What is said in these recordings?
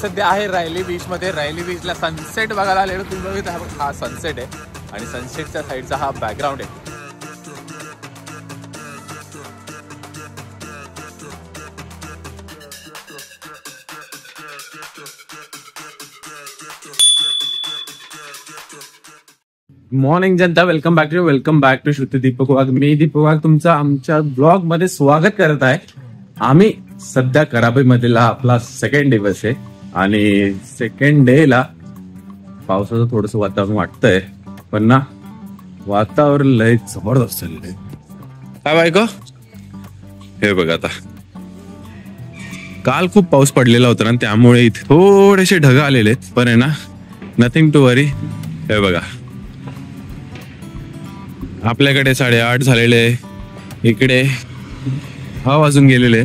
सध्या आहे रायली बीच मध्ये. रायली बीचला सनसेट बघायला आलेलो. तुम्ही बघितला हा सनसेट आहे आणि सनसेटच्या साईडचा हा बॅकग्राऊंड आहे. Morning Janata, welcome back to शुद्ध दीपक वाघ. मी दीपक वाघ तुमचं आमच्या ब्लॉग मध्ये स्वागत करत आहे. आम्ही सध्या कराबीमधील आपला सेकंड दिवस आहे आणि सेकंड डे ला पावसाचं थोडस वातावरण वाटतंय, पण ना वातावरण लय जबरदस्त झालेलं. काय बायको, हे बघा आता काल खूप पाऊस पडलेला होता ना, त्यामुळे इथे थोडेसे ढग आलेले, पण आहे ना नथिंग टू वरी. हे बघा आपल्याकडे 8:30 झालेले, इकडे 6 वाजून गेलेले.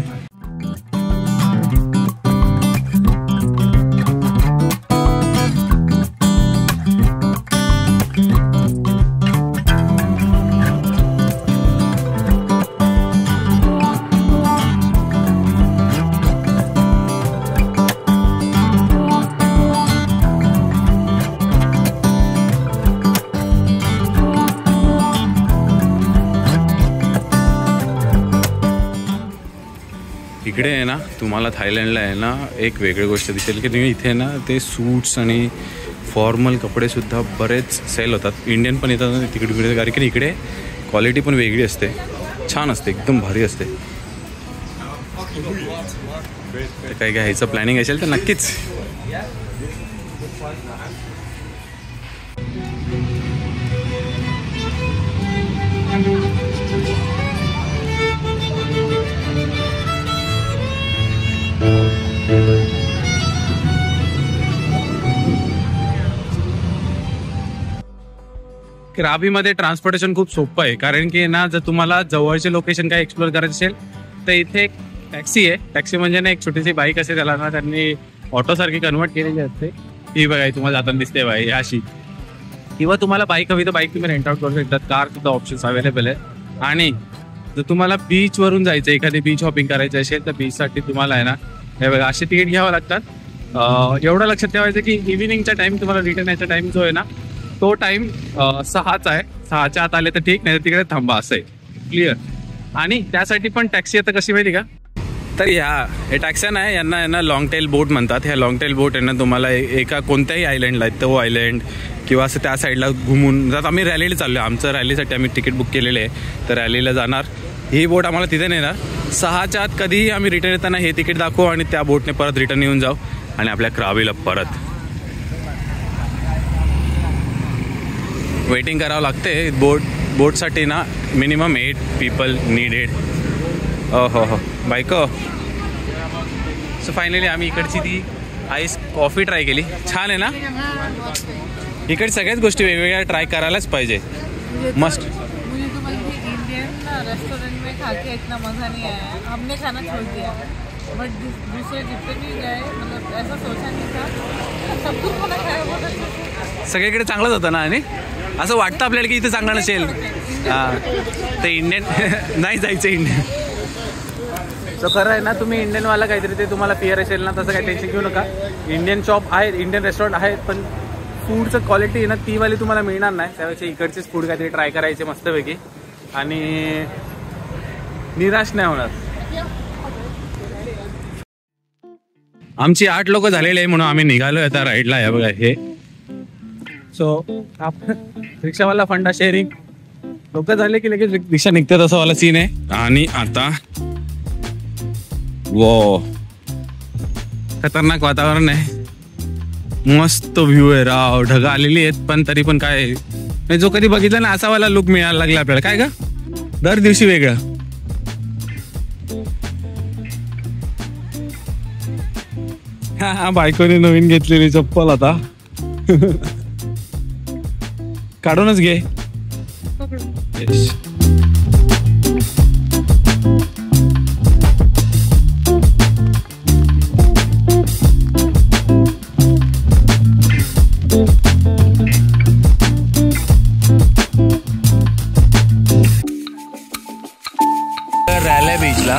इकडे आहे ना तुम्हाला थायलंडला आहे ना एक वेगळी गोष्ट दिसेल की तुम्ही इथे ना ते सूट्स आणि फॉर्मल कपडे सुद्धा बरेच सेल होतात. इंडियन पण येतात तिकडे, कारण की इकडे क्वालिटी पण वेगळी असते, छान असते, एकदम भारी असते. काही घ्यायचं प्लॅनिंग असेल तर नक्कीच. कराबीमध्ये ट्रान्सपोर्टेशन खूप सोपं आहे, कारण की ना जर तुम्हाला जवळचे लोकेशन काय एक्सप्लोर करायचं असेल तर इथे एक टॅक्सी आहे. टॅक्सी म्हणजे ना एक छोटीशी बाईक असते, त्याला ना त्यांनी ऑटो सारखी कन्वर्ट केलेली असते. ही बघा तुम्हाला जाताना दिसते बाई अशी. किंवा तुम्हाला बाईक हवी तर बाईक तुम्ही रेंट आउट करू शकतात. कार सुद्धा ऑप्शन्स अवेलेबल आहे. आणि जर तुम्हाला बीच वरून जायचं, एखादी बीच शॉपिंग करायची असेल तर बीचसाठी तुम्हाला आहे ना हे बघा असे तिकीट घ्यावं लागतात. एवढं लक्षात ठेवायचं की इव्हिनिंगचा टाइम तुम्हाला रिटर्न यायचा टाइम जो आहे ना तो टाइम 6चा आहे. 6च्या आत आले तर ठीक, नाही तर तिकडे थांबा, असं आहे. क्लिअर. आणि त्यासाठी पण टॅक्सी आता कशी माहिती का, तर हे टॅक्सी नाही, यांना लॉंग टेल बोट म्हणतात. ह्या लॉंग टेल बोट यांना तुम्हाला एका कोणत्याही आयलंडला, तो आयलंड किंवा असं त्या साईडला घुमून जात. आम्ही रॅलीला चाललो आहे, आमचं रॅलीसाठी आम्ही तिकीट बुक केलेले आहे, तर रॅलीला जाणार. ही बोट आम्हाला तिथे नेणार. 6च्या आत कधीही आम्ही रिटर्न येताना हे तिकीट दाखवू आणि त्या बोटने परत रिटर्न येऊन जाऊ आणि आपल्या कराबीला परत वेटिंग करावं लागते. बोटसाठी ना मिनिमम 8 पीपल नीडेड. हो बायको. सो फायनली आम्ही इकडची ती आईस कॉफी ट्राय केली. छान आहे ना. इकडे सगळ्याच गोष्टी वेगवेगळ्या ट्राय करायलाच पाहिजे. मस्ट. मुझे तो इंडियन रेस्टोरेंट में खा के इतना मज़ा नहीं आया. हमने खाना छोड़ दिया, बट दूसरे जितने भी गए मतलब ऐसा सोचा नहीं था. सब कुछ खाना खाया बहुत अच्छा. सगळीकडे चांगलंच होतं ना, आणि असं वाटतं आपल्याला की इथे चांगलं नसेल. हां, तर इंडियन नाही जायचं इंडियन. सो खरं आहे ना, तुम्ही इंडियनवाला काहीतरी ते तुम्हाला फिअर असेल ना, तसं काही टेन्शन घेऊ नका. इंडियन शॉप आहेत, इंडियन रेस्टॉरंट आहेत, पण फूडचं क्वालिटी आहे ना ती वाली तुम्हाला मिळणार नाही. त्यापेक्षा इकडचेच फूड काहीतरी ट्राय करायचे मस्तपैकी आणि निराश नाही होणार. आमची 8 लोक झालेले आहे म्हणून आम्ही निघालोय आता राईडला. या बघा हे. सो आपण रिक्षावाला फंडा शेअरिंग लोक झाले की लगेच रिक्षा निघतात, असं वाला सीन आहे. आणि आता वो खतरनाक वातावरण आहे, मस्त व्ह्यू आहे राव. ढगा आलेली आहेत पण तरी पण काय, जो कधी बघितला ना असा वाला लुक मिळायला लागला आपल्याला. काय का दर दिवशी वेगळं. हा बायकोने नवीन घेतलेली चप्पल आता काढूनच घे. येस. रॅले बीचला.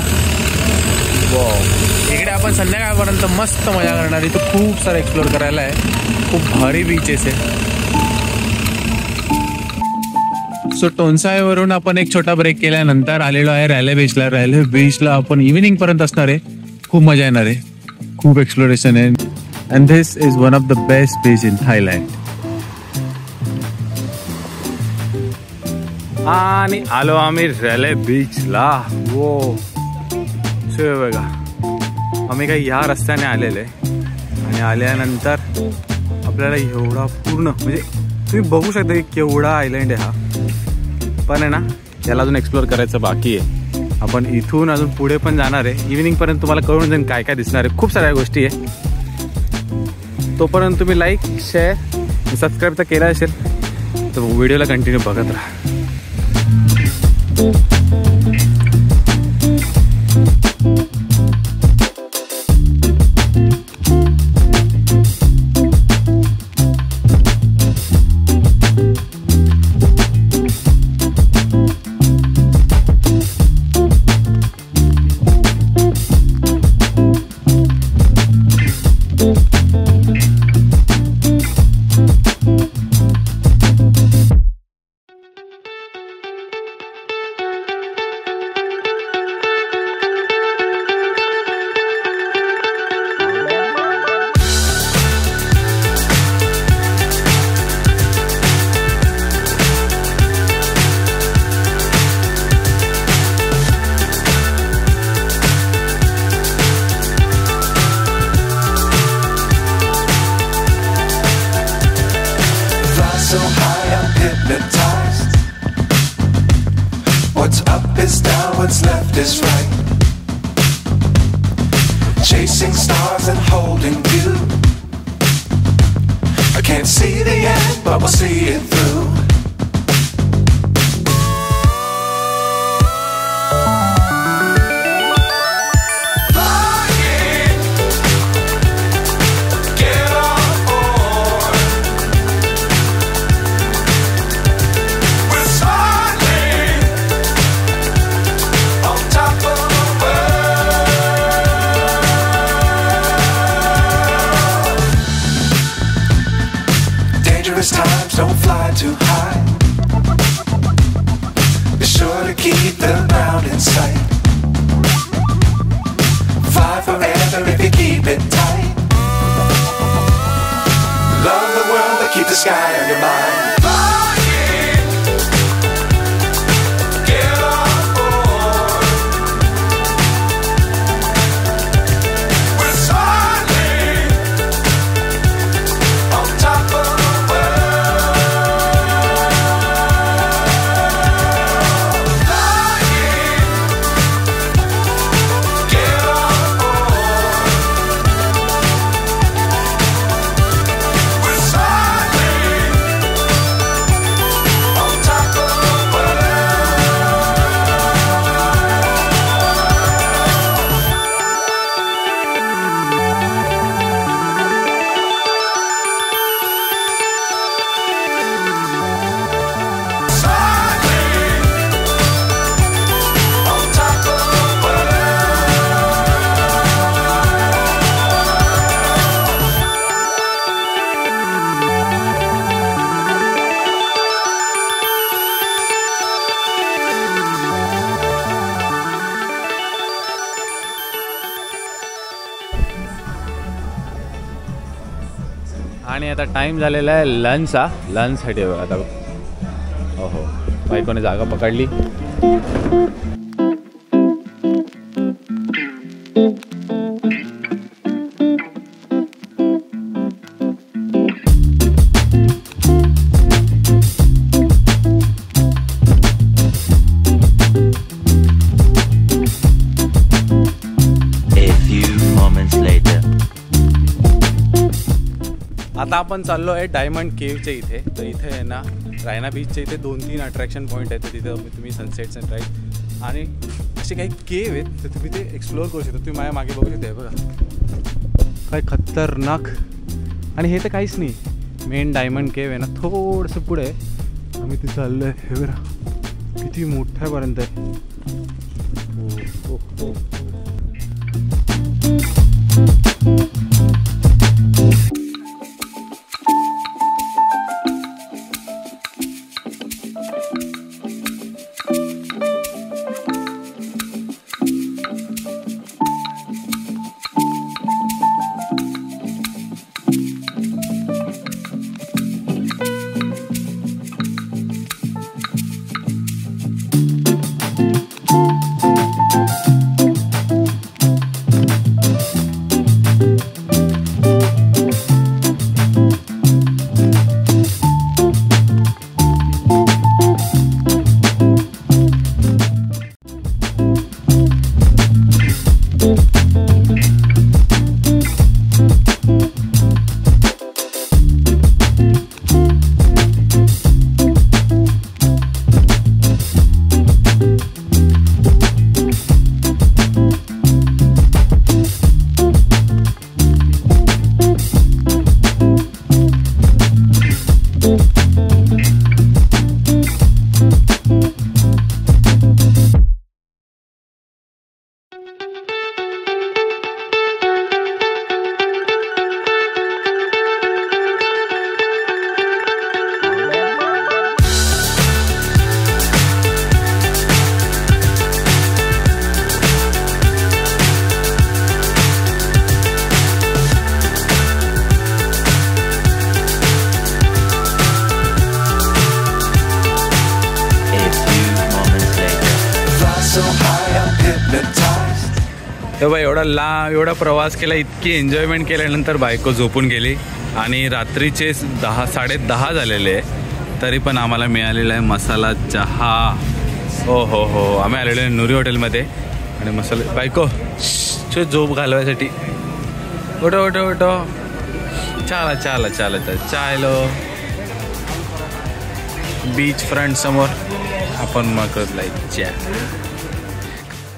वाव. इकडे आपण संध्याकाळपर्यंत मस्त मजा करणार. इथं खूप सारं एक्सप्लोर करायला आहे, खूप भारी बीचेस आहे. सो टोन्साईवरून आपण एक छोटा ब्रेक केल्यानंतर आलेलो आहे रॅले बीचला. रॅले बीचला आपण इव्हिनिंग पर्यंत असणार आहे. खूप मजा येणार आहे, खूप एक्सप्लोरेशन आहे. And this is one of the best beach in Thailand. आणि आलो आम्ही रॅले बीचला. वो बघा, आम्ही काही ह्या रस्त्याने आलेले आणि आल्यानंतर आपल्याला एवढा पूर्ण म्हणजे तुम्ही बघू शकता की केवढा आयलंड आहे हा. पण आहे ना, याला अजून एक्सप्लोर करायचं बाकी आहे. आपण इथून अजून पुढे पण जाणार आहे. इव्हिनिंगपर्यंत तुम्हाला कळून जाईल काय काय दिसणार आहे. खूप साऱ्या गोष्टी आहे. तोपर्यंत तुम्ही लाईक, शेअर, सबस्क्राईब तर केला असेल तर व्हिडिओला कंटिन्यू बघत राहा. So high I'm hypnotized. What's up is down, what's left is right. Chasing stars and holding you. I can't see the end, but we'll see it through. Times don't fly too high. Be sure to keep the ground in sight. Fly forever if you keep it tight. Love the world but keep the sky on your mind. आणि आता time झालेला आहे लंचचा. लंचसाठी आता ओहो बायकोने जागा पकडली. आता आपण चाललो आहे डायमंड केव्हच्या इथे. तर इथे आहे ना रायना बीचच्या इथे 2-3 अट्रॅक्शन पॉईंट आहेत. तर तिथं तुम्ही सनसेट सनराईज आणि असे काही केव्ह आहेत तर तुम्ही ते एक्सप्लोअर करू शकता. तुम्ही माझ्या मागे बघू शकता बघा काय खतरनाक. आणि हे तर काहीच नाही, मेन डायमंड केव्ह आहे ना थोडंसं पुढे आम्ही तिथं चाललो आहे. हे बघा किती मोठ्यापर्यंत आहे. हो हो हो. तेव्हा एवढा प्रवास केला, इतकी एन्जॉयमेंट केल्यानंतर बायको झोपून गेली आणि रात्रीचे 10-10:30 झालेले आहे, तरी पण आम्हाला मिळालेला आहे मसाला चहा. हो आम्ही आलेलो आहे नुरी हॉटेलमध्ये आणि मसाला बायको झोप घालवायसाठी उठो चाला चायलो बीच फ्रंट समोर आपण मग लाईकच्या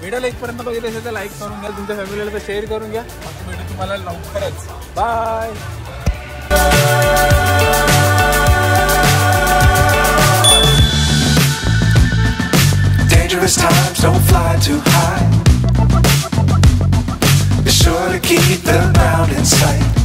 व्हिडिओला इथपर्यंत बघितलं असेल तर लाईक करून घ्या, तुमच्या फॅमिलीला तर शेअर करून घ्या. भेटू तुम्हाला लवकरच. Bye. Dangerous times, don't fly too high. Be sure to keep the ground in sight.